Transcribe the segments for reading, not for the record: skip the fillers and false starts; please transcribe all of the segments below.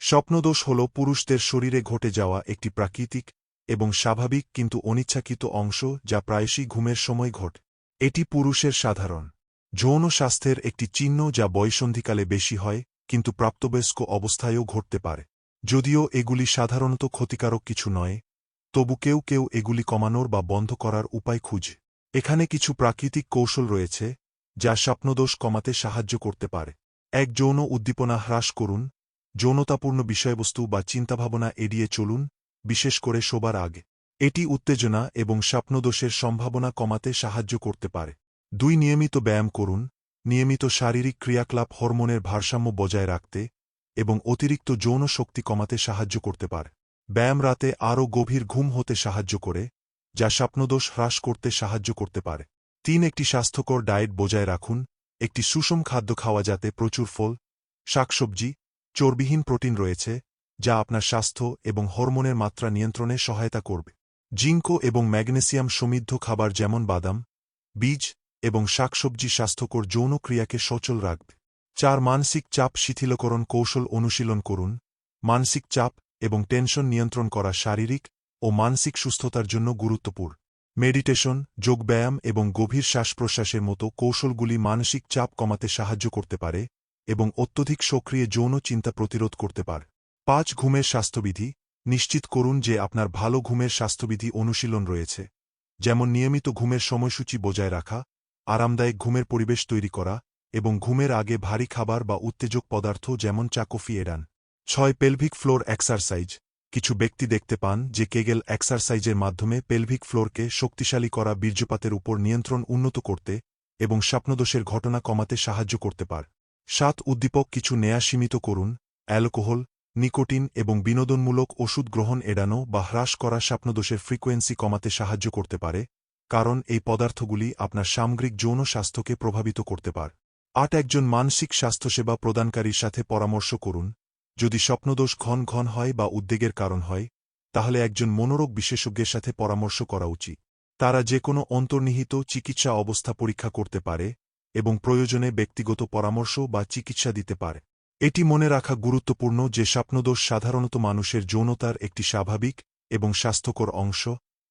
স্বপ্নদোষ হল পুরুষদের শরীরে ঘটে যাওয়া একটি প্রাকৃতিক এবং স্বাভাবিক কিন্তু অনিচ্ছাকৃত অংশ যা প্রায়শই ঘুমের সময় ঘটে। এটি পুরুষের সাধারণ যৌন স্বাস্থ্যের একটি চিহ্ন যা বয়ঃসন্ধিকালে বেশি হয় কিন্তু প্রাপ্তবয়স্ক অবস্থায়ও ঘটতে পারে। যদিও এগুলি সাধারণত ক্ষতিকারক কিছু নয়, তবু কেউ কেউ এগুলি কমানোর বা বন্ধ করার উপায় খুঁজে। এখানে কিছু প্রাকৃতিক কৌশল রয়েছে যা স্বপ্নদোষ কমাতে সাহায্য করতে পারে। এক, যৌন উদ্দীপনা হ্রাস করুন। যৌনতাপূর্ণ বিষয়বস্তু বা চিন্তাভাবনা এড়িয়ে চলুন, বিশেষ করে শোবার আগে। এটি উত্তেজনা এবং স্বপ্নদোষের সম্ভাবনা কমাতে সাহায্য করতে পারে। 2, নিয়মিত ব্যায়াম করুন। নিয়মিত শারীরিক ক্রিয়াকলাপ হরমোনের ভারসাম্য বজায় রাখতে এবং অতিরিক্ত যৌন শক্তি কমাতে সাহায্য করতে পারে। ব্যায়াম রাতে আরও গভীর ঘুম হতে সাহায্য করে, যা স্বপ্নদোষ হ্রাস করতে সাহায্য করতে পারে। 3, একটি স্বাস্থ্যকর ডায়েট বজায় রাখুন। একটি সুষম খাদ্য খাওয়া যাতে প্রচুর ফল, শাকসবজি, চর্বিহীন প্রোটিন রয়েছে, যা আপনার স্বাস্থ্য এবং হরমোনের মাত্রা নিয়ন্ত্রণে সহায়তা করবে। জিঙ্ক এবং ম্যাগনেসিয়াম সমৃদ্ধ খাবার যেমন বাদাম, বীজ এবং শাকসবজি স্বাস্থ্যকর যৌন ক্রিয়াকে সচল রাখবে। 4, মানসিক চাপ শিথিলকরণ কৌশল অনুশীলন করুন। মানসিক চাপ এবং টেনশন নিয়ন্ত্রণ করা শারীরিক ও মানসিক সুস্থতার জন্য গুরুত্বপূর্ণ। মেডিটেশন, যোগব্যায়াম এবং গভীর শ্বাস-প্রশ্বাসের মতো কৌশলগুলি মানসিক চাপ কমাতে সাহায্য করতে পারে এবং অত্যধিক সক্রিয় যৌন চিন্তা প্রতিরোধ করতে পারে। 5, ঘুমের স্বাস্থ্যবিধি নিশ্চিত করুন যে আপনার ভালো ঘুমের স্বাস্থ্যবিধি অনুশীলন রয়েছে, যেমন নিয়মিত ঘুমের সময়সূচি বজায় রাখা, আরামদায়ক ঘুমের পরিবেশ তৈরি করা এবং ঘুমের আগে ভারী খাবার বা উত্তেজক পদার্থ যেমন চা কফি এড়ান। 6, pelvic floor exercise. কিছু ব্যক্তি দেখতে পান যে কেগেল এক্সারসাইজের মাধ্যমে পেলভিক ফ্লোরকে শক্তিশালী করা বীর্যপাতের উপর নিয়ন্ত্রণ উন্নত করতে এবং স্বপ্নদোষের ঘটনা কমাতে সাহায্য করতে পারে। 7, উদ্দীপক কিছু নেয়া সীমিত করুন। অ্যালকোহল, নিকোটিন এবং বিনোদনমূলক ওষুধ গ্রহণ এড়ানো বা হ্রাস করা স্বপ্নদোষের ফ্রিকোয়েন্সি কমাতে সাহায্য করতে পারে, কারণ এই পদার্থগুলি আপনার সামগ্রিক যৌন স্বাস্থ্যকে প্রভাবিত করতে পারে। 8, একজন মানসিক স্বাস্থ্যসেবা প্রদানকারীর সাথে পরামর্শ করুন। যদি স্বপ্নদোষ ঘন ঘন হয় বা উদ্বেগের কারণ হয়, তাহলে একজন মনোরোগ বিশেষজ্ঞের সাথে পরামর্শ করা উচিত। তারা যে কোনো অন্তর্নিহিত চিকিৎসা অবস্থা পরীক্ষা করতে পারে এবং প্রয়োজনে ব্যক্তিগত পরামর্শ বা চিকিৎসা দিতে পারে। এটি মনে রাখা গুরুত্বপূর্ণ যে স্বপ্নদোষ সাধারণত মানুষের যৌনতার একটি স্বাভাবিক এবং স্বাস্থ্যকর অংশ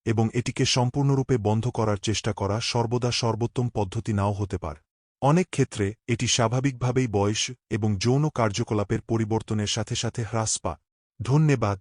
এবং এটিকে সম্পূর্ণরূপে বন্ধ করার চেষ্টা করা সর্বদা সর্বোত্তম পদ্ধতি নাও হতে পারে। অনেক ক্ষেত্রে এটি স্বাভাবিকভাবেই বয়স এবং যৌন কার্যকলাপের পরিবর্তনের সাথে সাথে হ্রাস পায়। ধন্যবাদ।